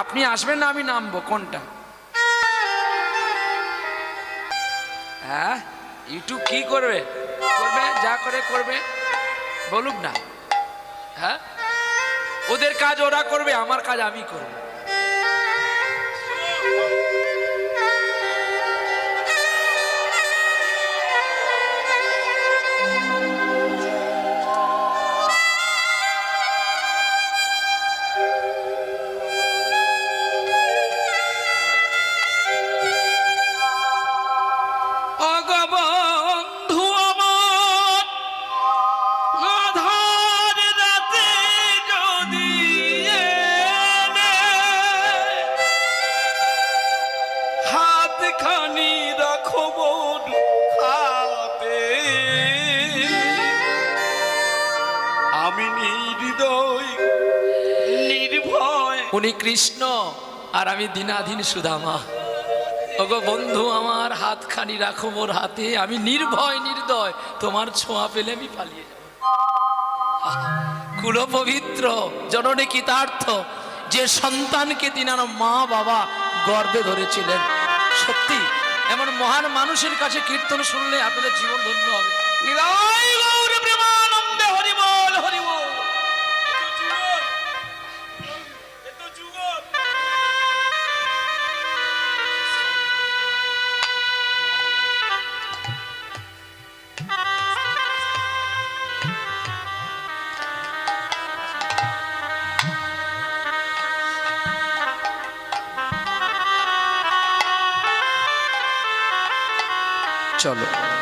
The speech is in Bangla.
আপনি আসবেন না আমি নামবো, কোনটা? হ্যাঁ, ইউটিউব কি করবে? করবে যা করে করবে, বলুক না। হ্যাঁ, ওদের কাজ ওরা করবে, আমার কাজ আমি করব। উনি কৃষ্ণ আর আমি দীনাধীন সুদামা। ওগো বন্ধু আমার, হাতখানি রাখো মোর হাতে, আমি নির্ভয় নির্দয়, তোমার ছোঁয়া পেলে আমি পালিয়ে যাব। কুল পবিত্র জননী কৃতার্থ, যে সন্তানকে তিনার মা বাবা গর্ভে ধরেছিলেন। সত্যি এমন মহান মানুষের কাছে কীর্তন শুনলে আপনাদের জীবন ধন্য হবে। নিলয় গৌর প্রেমানন্দে হরি বল, হরি বল। চলো।